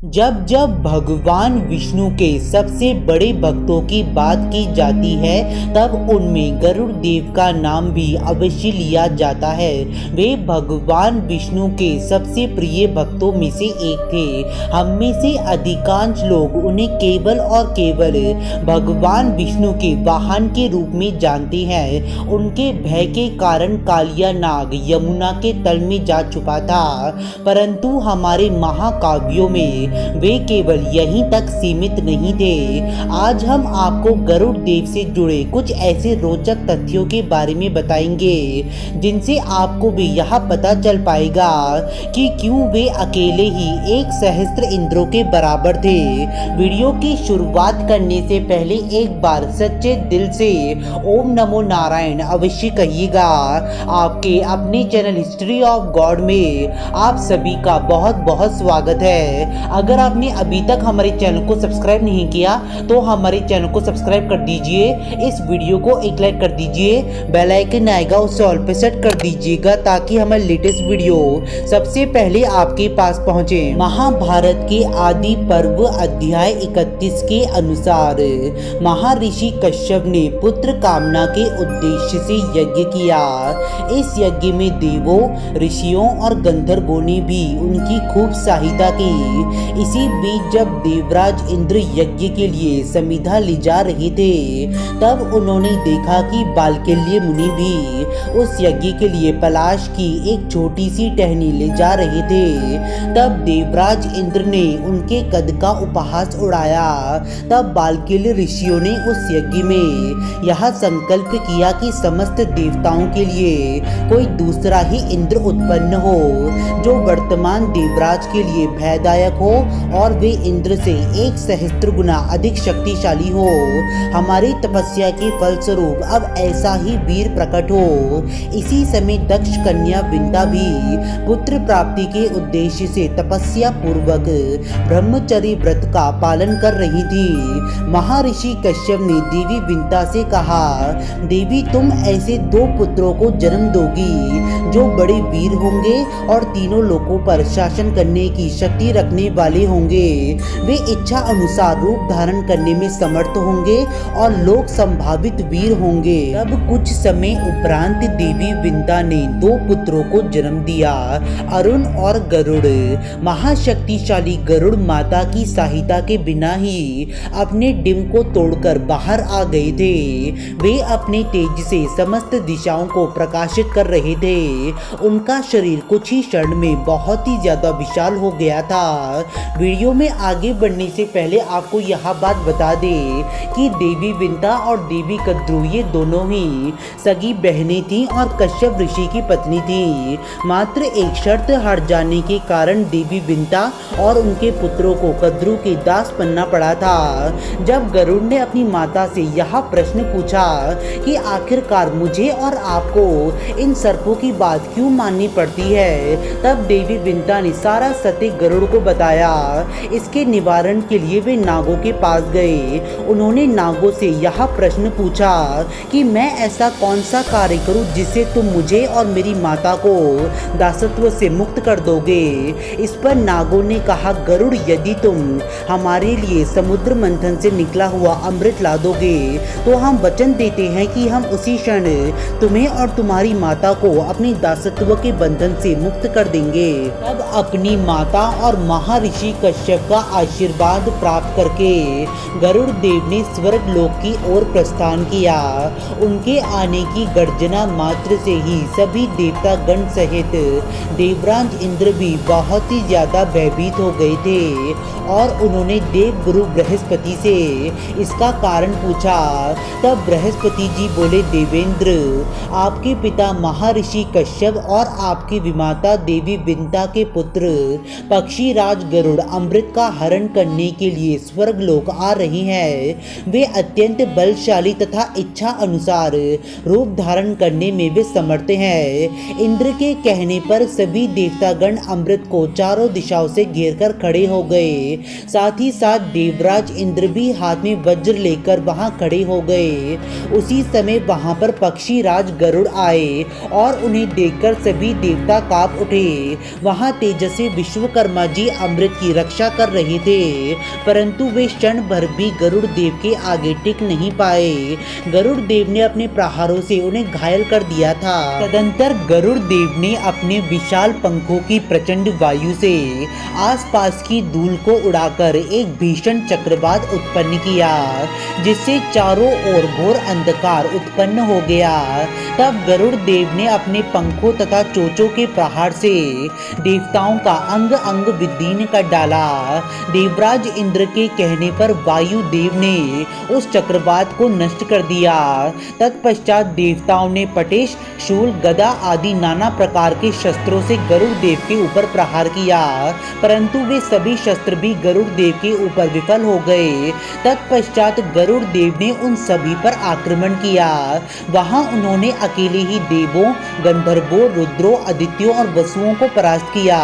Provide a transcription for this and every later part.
जब जब भगवान विष्णु के सबसे बड़े भक्तों की बात की जाती है तब उनमें गरुड़ देव का नाम भी अवश्य लिया जाता है। वे भगवान विष्णु के सबसे प्रिय भक्तों में से एक थे। हम में से अधिकांश लोग उन्हें केवल और केवल भगवान विष्णु के वाहन के रूप में जानते हैं। उनके भय के कारण कालिया नाग यमुना के तल में जा छुपा था, परंतु हमारे महाकाव्यों में वे केवल यहीं तक सीमित नहीं थे। आज हम आपको गरुड़ देव से जुड़े कुछ ऐसे रोचक तथ्यों के बारे में बताएंगे जिनसे आपको भी यह पता चल पाएगा कि क्यों वे अकेले ही एक सहस्त्र इंद्रों के बराबर थे। वीडियो की शुरुआत करने से पहले एक बार सच्चे दिल से ओम नमो नारायण अवश्य कहिएगा। आपके अपने चैनल हिस्ट्री ऑफ गॉड में आप सभी का बहुत बहुत स्वागत है। अगर आपने अभी तक हमारे चैनल को सब्सक्राइब नहीं किया तो हमारे चैनल को सब्सक्राइब कर दीजिए, इस वीडियो को एक लाइक कर दीजिए, बेल आइकन आएगा उसे ऑल पे सेट कर दीजिएगा ताकि हमारे लेटेस्ट वीडियो सबसे पहले आपके पास पहुंचे। महाभारत के आदि पर्व अध्याय 31 के अनुसार महर्षि कश्यप ने पुत्र कामना के उद्देश्य से यज्ञ किया। इस यज्ञ में देवों, ऋषियों और गंधर्वों ने भी उनकी खूब सहायता की। इसी बीच जब देवराज इंद्र यज्ञ के लिए समिधा ले जा रहे थे तब उन्होंने देखा कि बालकल्य मुनि भी उस यज्ञ के लिए पलाश की एक छोटी सी टहनी ले जा रहे थे। तब देवराज इंद्र ने उनके कद का उपहास उड़ाया। तब बालकल्य ऋषियों ने उस यज्ञ में यह संकल्प किया कि समस्त देवताओं के लिए कोई दूसरा ही इंद्र उत्पन्न हो जो वर्तमान देवराज के लिए भयदायक हो और वे इंद्र से 1 सहस्त्र गुना अधिक शक्तिशाली हो। हमारी तपस्या के फलस्वरूप अब ऐसा ही वीर प्रकट हो। इसी समय दक्ष कन्या विंता भी पुत्र प्राप्ति के उद्देश्य से तपस्या पूर्वक ब्रह्मचर्य व्रत का पालन कर रही थी। महर्षि कश्यप ने देवी विंता से कहा, देवी तुम ऐसे 2 पुत्रों को जन्म दोगी जो बड़े वीर होंगे और तीनों लोकों पर शासन करने की शक्ति रखने वाले होंगे। वे इच्छा अनुसार रूप धारण करने में समर्थ होंगे और लोक संभावित वीर होंगे। तब कुछ समय उपरांत देवी विंता ने 2 पुत्रों को जन्म दिया, अरुण और गरुड़। महाशक्तिशाली गरुड़ माता की सहायता के बिना ही अपने डिम को तोड़कर बाहर आ गए थे। वे अपने तेज से समस्त दिशाओं को प्रकाशित कर रहे थे। उनका शरीर कुछ ही क्षण में बहुत ही ज्यादा विशाल हो गया था। वीडियो में आगे बढ़ने से पहले आपको यह बात बता दें कि देवी विंता और देवी कद्रू ये दोनों ही सगी बहनें थीं और कश्यप ऋषि की पत्नी थीं। मात्र एक शर्त हट जाने के कारण देवी विंता और उनके पुत्रों को कद्रू के दास बनना पड़ा था। जब गरुड़ ने अपनी माता से यह प्रश्न पूछा कि आखिरकार मुझे और आपको इन सर्पों की बात क्यों माननी पड़ती है, तब देवी विंता ने सारा सत्य गरुड़ को बताया। इसके निवारण के लिए वे नागों के पास गए। उन्होंने नागों से यह प्रश्न पूछा कि मैं ऐसा कौन सा कार्य करूं जिससे तुम मुझे और मेरी माता को दासत्व से मुक्त कर दोगे। इस पर नागों ने कहा, गरुड़ यदि तुम हमारे लिए समुद्र मंथन से निकला हुआ अमृत ला दोगे तो हम वचन देते हैं कि हम उसी क्षण तुम्हें और तुम्हारी माता को अपनी दासत्व के बंधन से मुक्त कर देंगे। तब अपनी माता और महर्षि कश्यप का आशीर्वाद प्राप्त करके गरुड़ देव ने स्वर्ग लोक की ओर प्रस्थान किया। उनके आने की गर्जना मात्र से ही सभी देवता गण सहित देवराज इंद्र भी बहुत ही ज्यादा भयभीत हो गए थे और उन्होंने देव गुरु बृहस्पति से इसका कारण पूछा। तब बृहस्पति जी बोले, देवेंद्र आपके पिता महर्षि कश्यप और आपकी विमाता देवी विंता के पुत्र पक्षी राज गरुड़ अमृत का हरण करने के लिए स्वर्ग लोक आ रहे हैं। वे अत्यंत बलशाली तथा इच्छा अनुसार रूप धारण करने में वे समर्थ हैं। इंद्र के कहने पर सभी देवतागण अमृत को चारों दिशाओं से घेरकर खड़े हो गए। साथ ही साथ देवराज इंद्र भी हाथ में वज्र लेकर वहां खड़े हो गए। उसी समय वहां पर पक्षी राज गरुड़ आए और उन्हें देखकर सभी देवता कांप उठे। वहां तेजस्वी विश्वकर्मा जी अमृत अमृत की रक्षा कर रहे थे, परंतु वे क्षण भर भी गरुड़ देव के आगे टिक नहीं पाए। गरुड़ देव ने अपने प्रहारों से उन्हें घायल कर दिया था। तदंतर गरुड़ देव ने अपने विशाल पंखों की प्रचंड वायु से आसपास की धूल को उड़ाकर एक भीषण चक्रवात उत्पन्न किया, जिससे चारों ओर घोर अंधकार उत्पन्न हो गया। तब गरुड़ देव ने अपने पंखों तथा चोंचों के प्रहार से देवताओं का अंग अंग विदीर्ण कर डाला। देवराज इंद्र के कहने पर वायु देव ने उस चक्रवात को नष्ट कर दिया। तत्पश्चात देवताओं ने पटेश, शूल, गदा आदि नाना प्रकार के शस्त्रों से गरुड़ देव के ऊपर प्रहार किया, परंतु वे सभी शस्त्र भी गरुड़ देव के ऊपर विफल हो गए। तत्पश्चात गरुड़ देव ने उन सभी पर आक्रमण किया। वहां उन्होंने अकेले ही देवों, गंधर्वों, रुद्रों, आदित्यों और वसुओं को परास्त किया।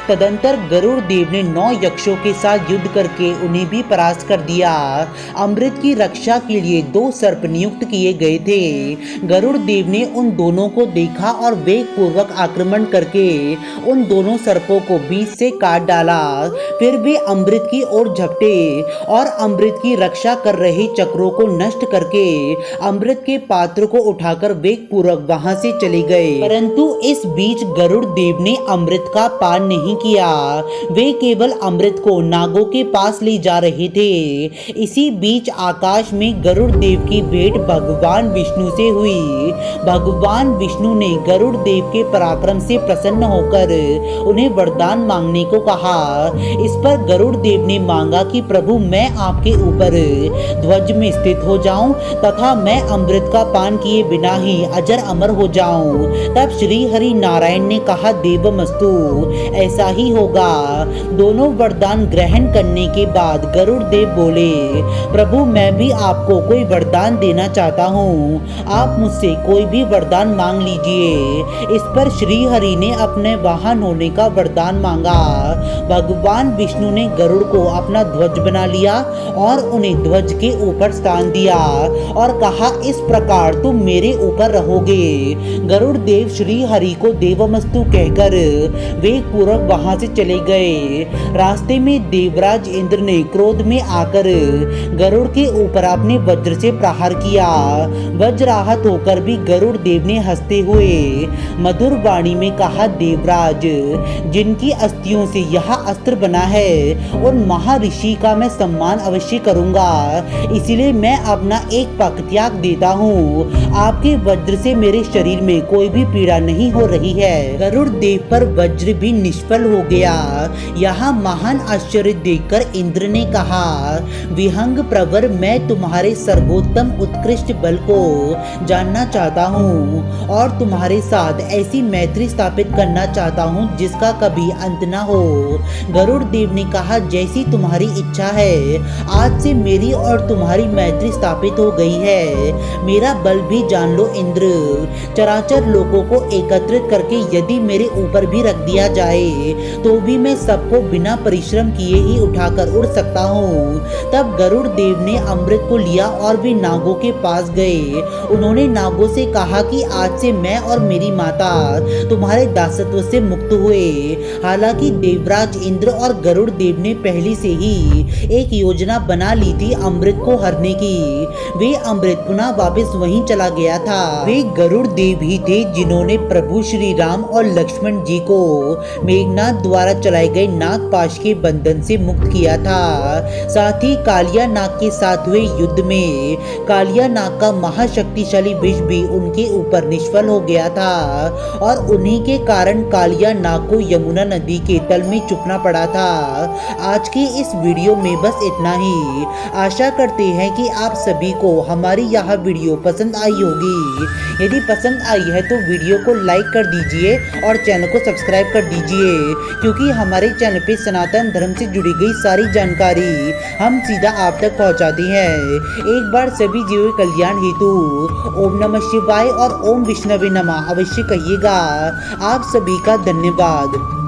तदंतर गरुड़ देव ने 9 यक्षों के साथ युद्ध करके उन्हें भी परास्त कर दिया। अमृत की रक्षा के लिए 2 सर्प नियुक्त किए गए थे। गरुड़ देव ने उन दोनों को देखा और वेग पूर्वक आक्रमण करके उन दोनों सर्पों को बीच से काट डाला। फिर वे अमृत की ओर झपटे और अमृत की रक्षा कर रहे चक्रों को नष्ट करके अमृत के पात्र को उठाकर वेग पूर्वक वहां से चले गए। परंतु इस बीच गरुड़ देव ने अमृत का पान नहीं किया, वे केवल अमृत को नागों के पास ले जा रहे थे। इसी बीच आकाश में गरुड़ देव की भेंट भगवान विष्णु से हुई। भगवान विष्णु ने गरुड़ देव के पराक्रम से प्रसन्न होकर उन्हें वरदान मांगने को कहा। इस पर गरुड़ देव ने मांगा कि प्रभु, मैं आपके ऊपर ध्वज में स्थित हो जाऊं तथा मैं अमृत का पान किए बिना ही अजर अमर हो जाऊं। तब श्री हरि नारायण ने कहा, देवमस्तु, ऐसा ही होगा। दोनों वरदान ग्रहण करने के बाद गरुड़ देव बोले, प्रभु, मैं भी आपको कोई वरदान देना चाहता हूँ, आप मुझसे कोई भी वरदान मांग लीजिए। इस पर श्री हरि ने अपने वाहन होने का वरदान मांगा। भगवान विष्णु ने गरुड़ को अपना ध्वज बना लिया और उन्हें ध्वज के ऊपर स्थान दिया और कहा, इस प्रकार तुम मेरे ऊपर रहोगे। गरुड़ देव श्री हरि को देवमस्तु कहकर वेग पूर्वक वहां से चले गए। रास्ते में देवराज इंद्र ने क्रोध में आकर गरुड़ के ऊपर अपने वज्र से प्रहार किया। वज्राहत होकर भी गरुड़ देव ने हंसते हुए मधुर वाणी में कहा, देवराज, जिनकी अस्थियों से यह अस्त्र बना है उन महर्षि का मैं सम्मान अवश्य करूंगा, इसलिए मैं अपना एक पग त्याग देता हूँ। आपके वज्र से मेरे शरीर में कोई भी पीड़ा नहीं हो रही है। गरुड़ देव पर वज्र भी निष्फल हो गया। यहाँ महान आश्चर्य देखकर इंद्र ने कहा, विहंग प्रवर, मैं तुम्हारे सर्वोत्तम उत्कृष्ट बल को जानना चाहता हूँ और तुम्हारे साथ ऐसी मैत्री स्थापित करना चाहता हूँ जिसका कभी अंत न हो। गरुड़ देव ने कहा, जैसी तुम्हारी इच्छा है, आज से मेरी और तुम्हारी मैत्री स्थापित हो गई है। मेरा बल भी जान लो इंद्र, चराचर लोगों को एकत्रित करके यदि मेरे ऊपर भी रख दिया जाए तो भी मैं सबको बिना परिश्रम किए ही उठाकर उड़ सकता हूँ। तब गरुड़ देव ने अमृत को लिया और वे नागों के पास गए। उन्होंने नागों से कहा कि आज से मैं और मेरी माता तुम्हारे दासत्व से मुक्त हुए। हालांकि देवराज इंद्र और गरुड़ देव ने पहले से ही एक योजना बना ली थी अमृत को हरने की। वे अमृत पुनः वापस वहीं चला गया था। वे गरुड़ देव ही थे जिन्होंने प्रभु श्री राम और लक्ष्मण जी को मेघनाद द्वारा चलाए गए नागपाश के बंधन से मुक्त किया था। साथ ही कालिया नाग के साथ हुए युद्ध में कालिया नाग का महाशक्तिशाली विष भी उनके ऊपर निष्फल हो गया था और उन्हीं के कारण कालिया नाग को यमुना नदी के तल में छुपना पड़ा था। आज की इस वीडियो में बस इतना ही। आशा करते हैं कि आप सभी को हमारी यह वीडियो पसंद आई होगी। यदि पसंद आई है तो वीडियो को लाइक कर दीजिए और चैनल को सब्सक्राइब कर दीजिए, क्योंकि हमारे चैनल पे सनातन धर्म से जुड़ी गई सारी जानकारी हम सीधा आप तक पहुंचाते हैं। एक बार सभी जीवों के कल्याण हेतु ओम नमः शिवाय और ओम विष्णवे नमः अवश्य कहिएगा। आप सभी का धन्यवाद।